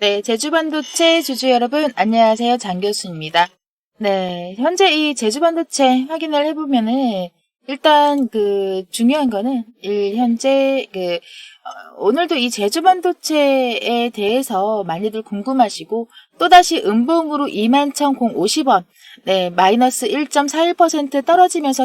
네, 제주반도체 주주 여러분, 안녕하세요. 장 교수입니다. 네, 현재 이 제주반도체 확인을 해보면은, 일단 중요한 거는, 현재 오늘도 이 제주반도체에 대해서 많이들 궁금하시고, 또다시 음봉으로 21,050원, 네, 마이너스 1.41% 떨어지면서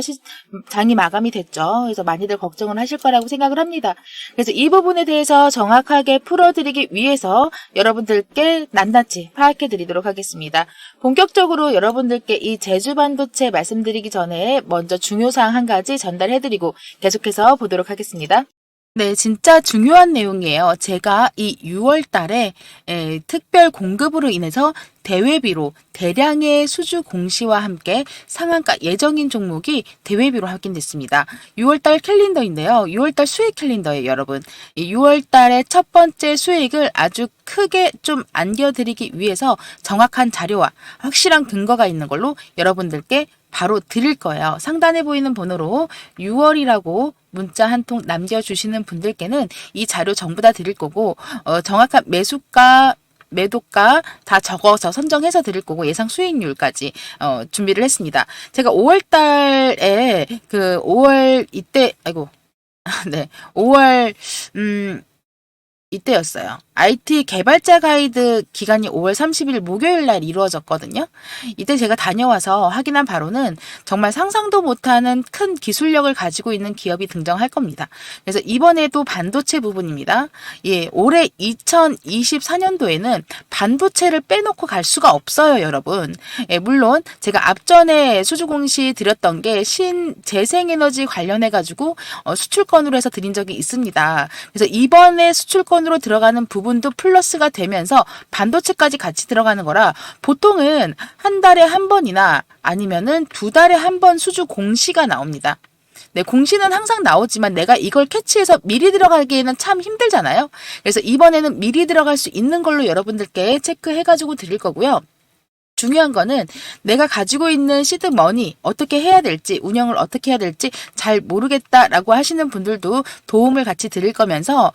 장이 마감이 됐죠. 그래서 많이들 걱정을 하실 거라고 생각을 합니다. 그래서 이 부분에 대해서 정확하게 풀어드리기 위해서 여러분들께 낱낱이 파악해 드리도록 하겠습니다. 본격적으로 여러분들께 이 제주반도체 말씀드리기 전에 먼저 중요사항 한 가지 전달해 드리고 계속해서 보도록 하겠습니다. 네, 진짜 중요한 내용이에요. 제가 이 6월 달에 특별 공급으로 인해서 대외비로 대량의 수주 공시와 함께 상한가 예정인 종목이 대외비로 확인됐습니다. 6월달 캘린더인데요. 6월달 수익 캘린더예요, 여러분. 이 6월달의 첫 번째 수익을 아주 크게 좀 안겨드리기 위해서 정확한 자료와 확실한 근거가 있는 걸로 여러분들께 바로 드릴 거예요. 상단에 보이는 번호로 6월이라고 문자 한 통 남겨주시는 분들께는 이 자료 전부 다 드릴 거고, 정확한 매수가, 매도가 다 적어서 선정해서 드릴 거고, 예상 수익률까지 준비를 했습니다. 제가 5월 달에 5월 이때 네, 5월 이때였어요. IT 개발자 가이드 기간이 5월 30일 목요일 날 이루어졌거든요. 이때 제가 다녀와서 확인한 바로는 정말 상상도 못하는 큰 기술력을 가지고 있는 기업이 등장할 겁니다. 그래서 이번에도 반도체 부분입니다. 예, 올해 2024년도에는 반도체를 빼놓고 갈 수가 없어요, 여러분. 예, 물론 제가 앞전에 수주 공시 드렸던 게 재생에너지 관련해가지고 수출권으로 해서 드린 적이 있습니다. 그래서 이번에 수출권으로 들어가는 부분도 플러스가 되면서 반도체까지 같이 들어가는 거라 보통은 한 달에 한 번이나 아니면은 두 달에 한 번 수주 공시가 나옵니다. 네, 공시는 항상 나오지만 내가 이걸 캐치해서 미리 들어가기에는 참 힘들잖아요. 그래서 이번에는 미리 들어갈 수 있는 걸로 여러분들께 체크해가지고 드릴 거고요. 중요한 거는 내가 가지고 있는 시드머니 어떻게 해야 될지, 운영을 어떻게 해야 될지 잘 모르겠다라고 하시는 분들도 도움을 같이 드릴 거면서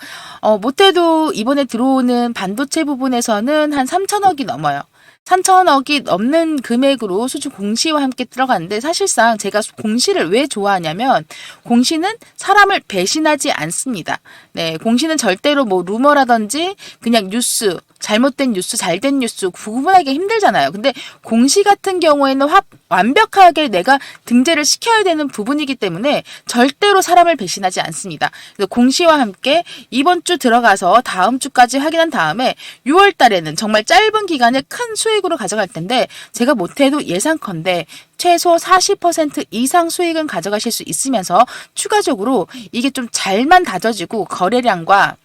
못해도 이번에 들어오는 반도체 부분에서는 한 3천억이 넘어요. 3천억이 넘는 금액으로 수주 공시와 함께 들어가는데, 사실상 제가 공시를 왜 좋아하냐면 공시는 사람을 배신하지 않습니다. 네, 공시는 절대로 뭐 루머라든지 그냥 뉴스, 잘못된 뉴스, 잘된 뉴스 구분하기 힘들잖아요. 근데 공시 같은 경우에는 완벽하게 내가 등재를 시켜야 되는 부분이기 때문에 절대로 사람을 배신하지 않습니다. 그래서 공시와 함께 이번 주 들어가서 다음 주까지 확인한 다음에 6월 달에는 정말 짧은 기간에 큰 수익으로 가져갈 텐데, 제가 못해도 예상컨대 최소 40% 이상 수익은 가져가실 수 있으면서 추가적으로 이게 좀 잘만 다져지고 거래량과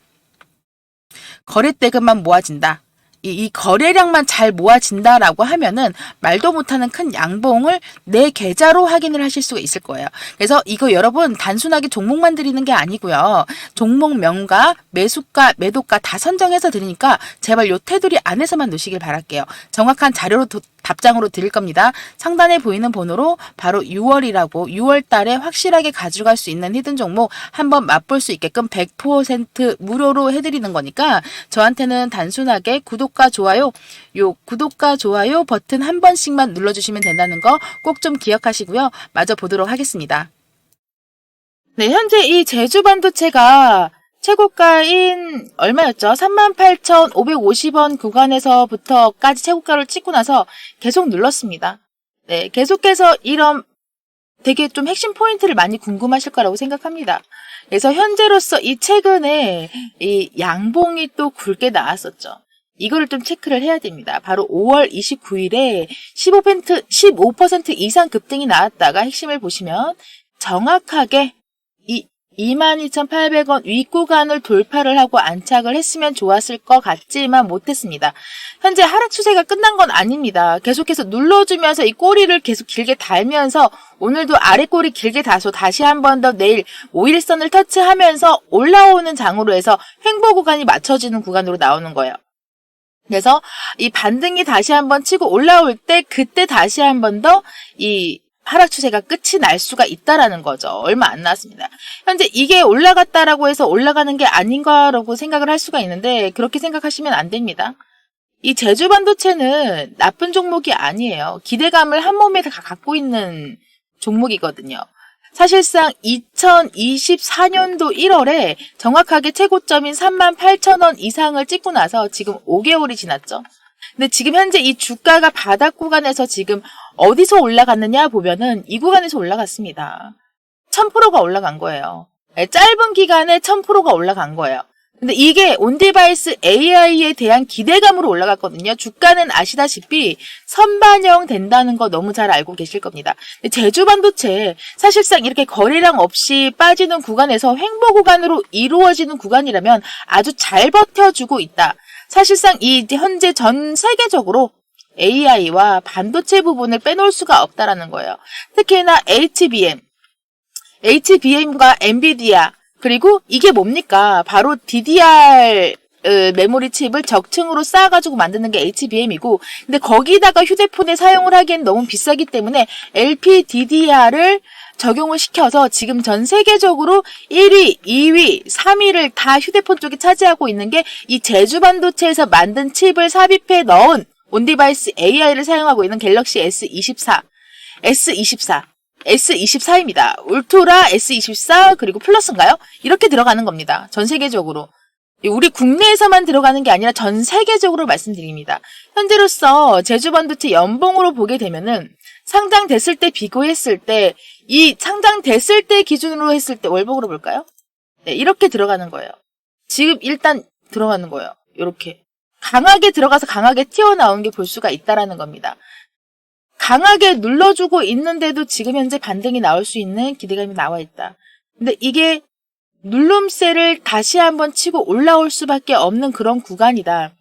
거래대금만 모아진다. 이 거래량만 잘 모아진다라고 하면은 말도 못하는 큰 양봉을 내 계좌로 확인을 하실 수가 있을 거예요. 그래서 이거 여러분 단순하게 종목만 드리는 게 아니고요. 종목명과 매수가, 매도가 다 선정해서 드리니까 제발 요 테두리 안에서만 놓으시길 바랄게요. 정확한 자료로 답장으로 드릴 겁니다. 상단에 보이는 번호로 바로 6월이라고 6월 달에 확실하게 가져갈 수 있는 히든 종목 한번 맛볼 수 있게끔 100% 무료로 해드리는 거니까 저한테는 단순하게 구독과 좋아요, 구독과 좋아요 버튼 한 번씩만 눌러주시면 된다는 거 꼭 좀 기억하시고요. 마저 보도록 하겠습니다. 네, 현재 이 제주반도체가 최고가인 얼마였죠? 38,550원 구간에서부터까지 최고가를 찍고 나서 계속 눌렀습니다. 네, 계속해서 이런 되게 좀 핵심 포인트를 많이 궁금하실 거라고 생각합니다. 그래서 현재로서 이 최근에 이 양봉이 또 굵게 나왔었죠. 이거를 좀 체크를 해야 됩니다. 바로 5월 29일에 15% 이상 급등이 나왔다가 핵심을 보시면 정확하게 이 22,800원 윗구간을 돌파를 하고 안착을 했으면 좋았을 것 같지만 못했습니다. 현재 하락 추세가 끝난 건 아닙니다. 계속해서 눌러주면서 이 꼬리를 계속 길게 달면서 오늘도 아래 꼬리 길게 다서 다시 한 번 더 내일 5일선을 터치하면서 올라오는 장으로 해서 횡보 구간이 맞춰지는 구간으로 나오는 거예요. 그래서 이 반등이 다시 한번 치고 올라올 때 그때 다시 한 번 더 이 하락 추세가 끝이 날 수가 있다라는 거죠. 얼마 안 나왔습니다. 현재 이게 올라갔다라고 해서 올라가는 게 아닌가라고 생각을 할 수가 있는데 그렇게 생각하시면 안 됩니다. 이 제주 반도체는 나쁜 종목이 아니에요. 기대감을 한 몸에 다 갖고 있는 종목이거든요. 사실상 2024년도 1월에 정확하게 최고점인 38,000원 이상을 찍고 나서 지금 5개월이 지났죠. 근데 지금 현재 이 주가가 바닥 구간에서 지금 어디서 올라갔느냐 보면은 이 구간에서 올라갔습니다. 1000%가 올라간 거예요. 짧은 기간에 1000%가 올라간 거예요. 근데 이게 온디바이스 AI에 대한 기대감으로 올라갔거든요. 주가는 아시다시피 선반영 된다는 거 너무 잘 알고 계실 겁니다. 근데 제주 반도체 사실상 이렇게 거래량 없이 빠지는 구간에서 횡보 구간으로 이루어지는 구간이라면 아주 잘 버텨주고 있다. 사실상 이 현재 전 세계적으로 AI와 반도체 부분을 빼놓을 수가 없다라는 거예요. 특히나 HBM과 엔비디아 그리고 이게 뭡니까? 바로 DDR 메모리 칩을 적층으로 쌓아가지고 만드는 게 HBM이고 근데 거기다가 휴대폰에 사용을 하기엔 너무 비싸기 때문에 LPDDR을 적용을 시켜서 지금 전 세계적으로 1위, 2위, 3위를 다 휴대폰 쪽에 차지하고 있는 게 이 제주 반도체에서 만든 칩을 삽입해 넣은 온디바이스 AI를 사용하고 있는 갤럭시 S24입니다. 울트라 S24 그리고 플러스인가요? 이렇게 들어가는 겁니다. 전 세계적으로. 우리 국내에서만 들어가는 게 아니라 전 세계적으로 말씀드립니다. 현재로서 제주 반도체 연봉으로 보게 되면은 상장됐을 때 비교했을 때 이 상장됐을 때 기준으로 했을 때 월봉으로 볼까요? 네, 이렇게 들어가는 거예요. 지금 일단 들어가는 거예요. 이렇게. 강하게 들어가서 강하게 튀어나온 게 볼 수가 있다라는 겁니다. 강하게 눌러주고 있는데도 지금 현재 반등이 나올 수 있는 기대감이 나와 있다. 근데 이게 눌름세를 다시 한번 치고 올라올 수밖에 없는 그런 구간이다.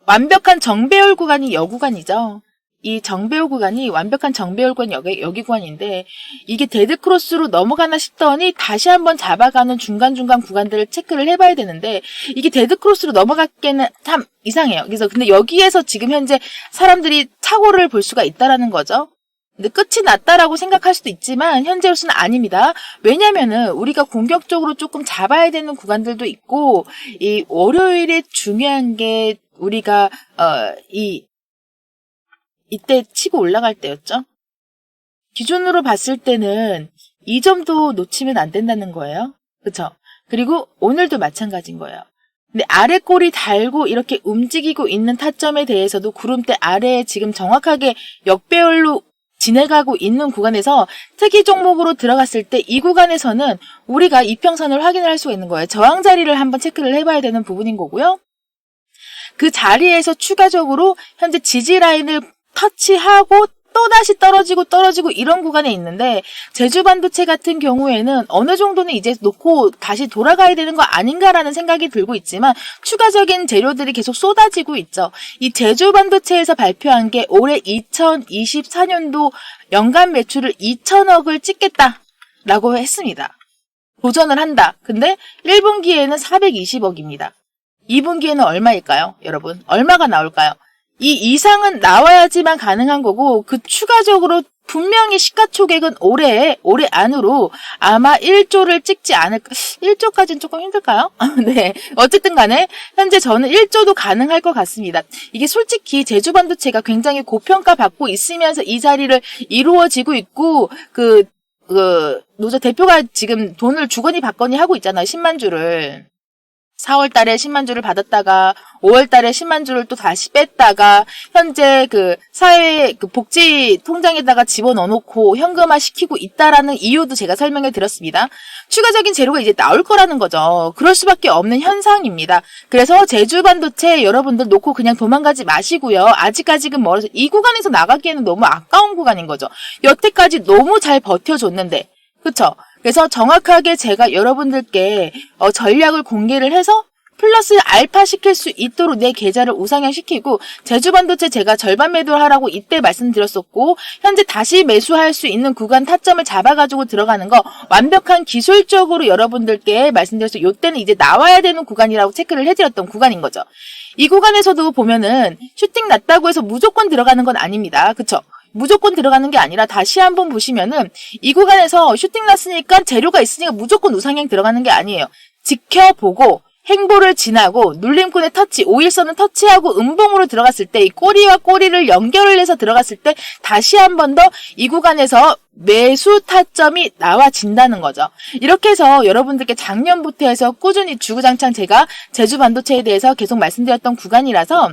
완벽한 정배열 구간이 여 구간이죠. 이 정배열 구간이 완벽한 정배열 구간이 여기 구간인데 이게 데드크로스로 넘어가나 싶더니 다시 한번 잡아가는 중간중간 구간들을 체크를 해봐야 되는데 이게 데드크로스로 넘어갔기에는 참 이상해요. 그래서 근데 여기에서 지금 현재 사람들이 착오를 볼 수가 있다라는 거죠. 근데 끝이 났다라고 생각할 수도 있지만 현재로서는 아닙니다. 왜냐면은 우리가 공격적으로 조금 잡아야 되는 구간들도 있고 이 월요일에 중요한 게 우리가 이때 치고 올라갈 때였죠. 기준으로 봤을 때는 이 점도 놓치면 안 된다는 거예요. 그렇죠? 그리고 오늘도 마찬가지인 거예요. 근데 아래 꼬리 달고 이렇게 움직이고 있는 타점에 대해서도 구름대 아래에 지금 정확하게 역배열로 지나가고 있는 구간에서 특이 종목으로 들어갔을 때 이 구간에서는 우리가 이평선을 확인을 할 수가 있는 거예요. 저항 자리를 한번 체크를 해봐야 되는 부분인 거고요. 그 자리에서 추가적으로 현재 지지 라인을 터치하고 또다시 떨어지고 이런 구간에 있는데 제주 반도체 같은 경우에는 어느 정도는 이제 놓고 다시 돌아가야 되는 거 아닌가라는 생각이 들고 있지만 추가적인 재료들이 계속 쏟아지고 있죠. 이 제주 반도체에서 발표한 게 올해 2024년도 연간 매출을 2천억을 찍겠다라고 했습니다. 도전을 한다. 근데 1분기에는 420억입니다. 2분기에는 얼마일까요? 여러분 얼마가 나올까요? 이 이상은 나와야지만 가능한 거고 그 추가적으로 분명히 시가총액은 올해 안으로 아마 1조를 찍지 않을까. 1조까지는 조금 힘들까요? 네. 어쨌든 간에 현재 저는 1조도 가능할 것 같습니다. 이게 솔직히 제주반도체가 굉장히 고평가 받고 있으면서 이 자리를 이루어지고 있고 노조 대표가 지금 돈을 주거니 받거니 하고 있잖아요. 10만 주를. 4월 달에 10만 주를 받았다가 5월 달에 10만 주를 또 다시 뺐다가 현재 그 사회 그 복지 통장에다가 집어넣어 놓고 현금화 시키고 있다라는 이유도 제가 설명해 드렸습니다. 추가적인 재료가 이제 나올 거라는 거죠. 그럴 수밖에 없는 현상입니다. 그래서 제주 반도체 여러분들 놓고 그냥 도망가지 마시고요. 아직까지는 멀어서 이 구간에서 나가기에는 너무 아까운 구간인 거죠. 여태까지 너무 잘 버텨줬는데. 그쵸? 그래서 정확하게 제가 여러분들께 전략을 공개를 해서 플러스 알파 시킬 수 있도록 내 계좌를 우상향 시키고 제주반도체 제가 절반 매도하라고 이때 말씀드렸었고 현재 다시 매수할 수 있는 구간 타점을 잡아가지고 들어가는 거 완벽한 기술적으로 여러분들께 말씀드려서 이때는 이제 나와야 되는 구간이라고 체크를 해드렸던 구간인 거죠. 이 구간에서도 보면은 슈팅 났다고 해서 무조건 들어가는 건 아닙니다. 그쵸? 무조건 들어가는 게 아니라 다시 한번 보시면은 이 구간에서 슈팅 났으니까 재료가 있으니까 무조건 우상향 들어가는 게 아니에요. 지켜보고 행보를 지나고 눌림꾼의 터치, 5일선을 터치하고 음봉으로 들어갔을 때 이 꼬리와 꼬리를 연결을 해서 들어갔을 때 다시 한 번 더 이 구간에서 매수 타점이 나와진다는 거죠. 이렇게 해서 여러분들께 작년부터 해서 꾸준히 주구장창 제가 제주 반도체에 대해서 계속 말씀드렸던 구간이라서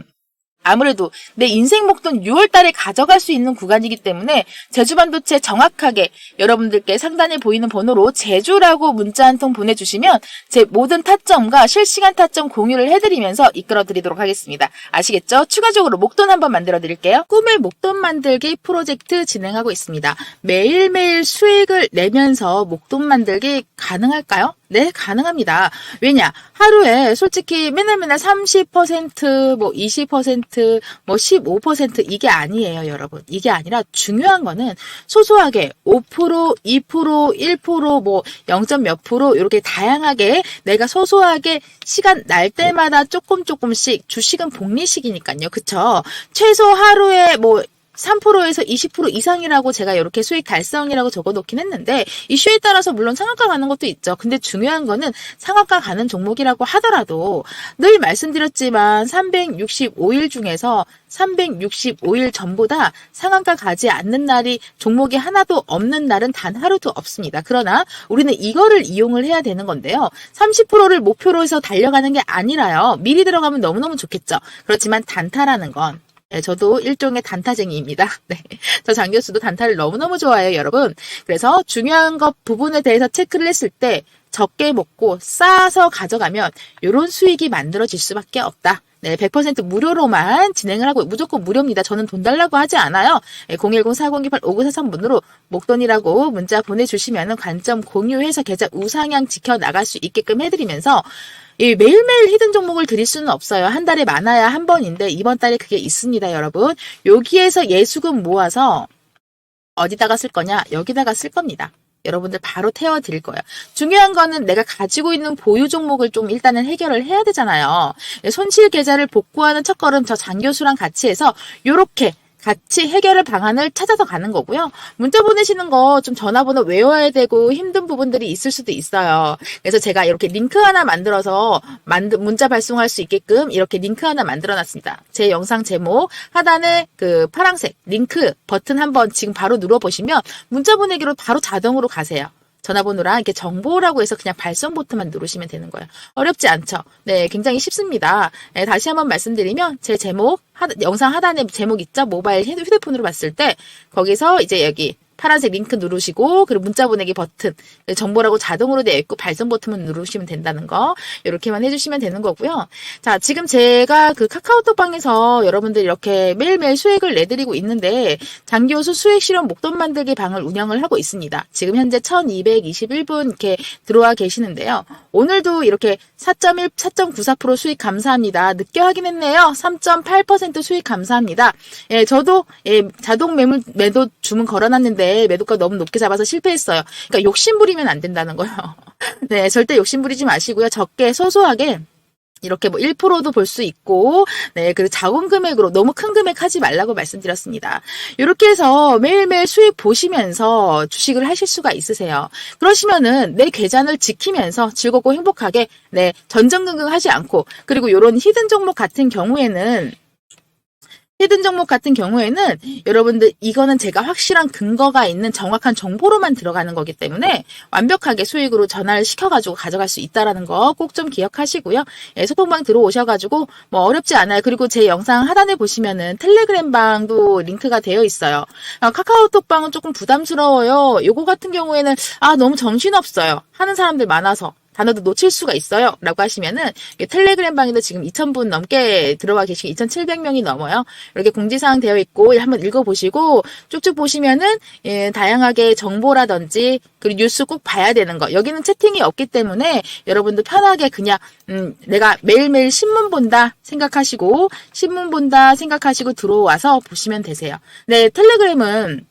아무래도 내 인생 목돈 6월 달에 가져갈 수 있는 구간이기 때문에 제주 반도체 정확하게 여러분들께 상단에 보이는 번호로 제주라고 문자 한 통 보내주시면 제 모든 타점과 실시간 타점 공유를 해드리면서 이끌어 드리도록 하겠습니다. 아시겠죠? 추가적으로 목돈 한번 만들어 드릴게요. 꿈의 목돈 만들기 프로젝트 진행하고 있습니다. 매일매일 수익을 내면서 목돈 만들기 가능할까요? 네, 가능합니다. 왜냐? 하루에 솔직히 맨날 30%, 뭐 20%, 뭐 15% 이게 아니에요, 여러분. 이게 아니라 중요한 거는 소소하게 5%, 2%, 1%, 뭐 0. 몇 프로 이렇게 다양하게 내가 소소하게 시간 날 때마다 조금씩 주식은 복리식이니까요. 그쵸? 최소 하루에 뭐 3%에서 20% 이상이라고 제가 이렇게 수익 달성이라고 적어놓긴 했는데 이슈에 따라서 물론 상한가 가는 것도 있죠. 근데 중요한 거는 상한가 가는 종목이라고 하더라도 늘 말씀드렸지만 365일 중에서 365일 전보다 상한가 가지 않는 날이 종목이 하나도 없는 날은 단 하루도 없습니다. 그러나 우리는 이거를 이용을 해야 되는 건데요. 30%를 목표로 해서 달려가는 게 아니라요. 미리 들어가면 너무너무 좋겠죠. 그렇지만 단타라는 건 네, 저도 일종의 단타쟁이입니다. 네, 저 장 교수도 단타를 너무너무 좋아해요, 여러분. 그래서 중요한 것 부분에 대해서 체크를 했을 때 적게 먹고 싸서 가져가면 이런 수익이 만들어질 수밖에 없다. 네, 100% 무료로만 진행을 하고 무조건 무료입니다. 저는 돈 달라고 하지 않아요. 010-4028-5943번으로 목돈이라고 문자 보내주시면 관점 공유해서 계좌 우상향 지켜나갈 수 있게끔 해드리면서 매일매일 히든 종목을 드릴 수는 없어요. 한 달에 많아야 한 번인데 이번 달에 그게 있습니다, 여러분. 여기에서 예수금 모아서 어디다가 쓸 거냐? 여기다가 쓸 겁니다. 여러분들 바로 태워드릴 거예요. 중요한 거는 내가 가지고 있는 보유 종목을 좀 일단은 해결을 해야 되잖아요. 손실 계좌를 복구하는 첫걸음 저 장 교수랑 같이 해서 요렇게 같이 해결할 방안을 찾아서 가는 거고요. 문자 보내시는 거 좀 전화번호 외워야 되고 힘든 부분들이 있을 수도 있어요. 그래서 제가 이렇게 링크 하나 만들어서 문자 발송할 수 있게끔 이렇게 링크 하나 만들어 놨습니다. 제 영상 제목 하단에 그 파란색 링크 버튼 한번 지금 바로 눌러보시면 문자 보내기로 바로 자동으로 가세요. 전화번호랑 이렇게 정보라고 해서 그냥 발송 버튼만 누르시면 되는 거예요. 어렵지 않죠? 네, 굉장히 쉽습니다. 네, 다시 한번 말씀드리면 제 제목, 영상 하단에 제목 있죠? 모바일 휴대폰으로 봤을 때 거기서 이제 여기 파란색 링크 누르시고 그리고 문자 보내기 버튼 정보라고 자동으로 되어 있고 발송 버튼만 누르시면 된다는 거 이렇게만 해주시면 되는 거고요. 자, 지금 제가 그 카카오톡방에서 여러분들 이렇게 매일매일 수익을 내드리고 있는데 장교수 수익 실현 목돈 만들기 방을 운영을 하고 있습니다. 지금 현재 1221분 이렇게 들어와 계시는데요. 오늘도 이렇게 4.1, 4.94% 수익 감사합니다. 늦게 확인했네요. 3.8% 수익 감사합니다. 예, 저도 자동 매도 주문 걸어놨는데 매도가 너무 높게 잡아서 실패했어요. 그러니까 욕심부리면 안 된다는 거예요. 네, 절대 욕심부리지 마시고요. 적게 소소하게 이렇게 뭐 1%도 볼 수 있고, 네, 그리고 작은 금액으로 너무 큰 금액 하지 말라고 말씀드렸습니다. 이렇게 해서 매일매일 수익 보시면서 주식을 하실 수가 있으세요. 그러시면은 내 계좌를 지키면서 즐겁고 행복하게, 네, 전전긍긍 하지 않고, 그리고 이런 히든 종목 같은 경우에는 여러분들 이거는 제가 확실한 근거가 있는 정확한 정보로만 들어가는 거기 때문에 완벽하게 수익으로 전화를 시켜가지고 가져갈 수 있다라는 거 꼭 좀 기억하시고요. 예, 소통방 들어오셔가지고 뭐 어렵지 않아요. 그리고 제 영상 하단에 보시면은 텔레그램 방도 링크가 되어 있어요. 카카오톡 방은 조금 부담스러워요. 요거 같은 경우에는 너무 정신없어요. 하는 사람들 많아서. 단어도 놓칠 수가 있어요. 라고 하시면은 텔레그램 방에도 지금 2,000분 넘게 들어와 계시고 2,700명이 넘어요. 이렇게 공지사항 되어 있고 한번 읽어보시고 쭉쭉 보시면은 다양하게 정보라든지 그리고 뉴스 꼭 봐야 되는 거. 여기는 채팅이 없기 때문에 여러분들 편하게 그냥 내가 매일매일 신문 본다 생각하시고 들어와서 보시면 되세요. 네, 텔레그램은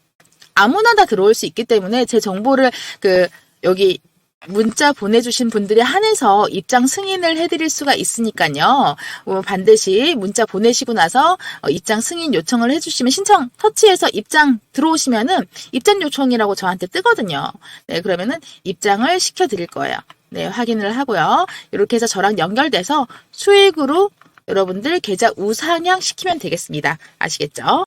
아무나 다 들어올 수 있기 때문에 제 정보를 여기 문자 보내주신 분들에 한해서 입장 승인을 해드릴 수가 있으니까요. 반드시 문자 보내시고 나서 입장 승인 요청을 해주시면 신청 터치해서 입장 들어오시면은 입장 요청이라고 저한테 뜨거든요. 네, 그러면은 입장을 시켜드릴 거예요. 네, 확인을 하고요. 이렇게 해서 저랑 연결돼서 수익으로 여러분들 계좌 우상향 시키면 되겠습니다. 아시겠죠?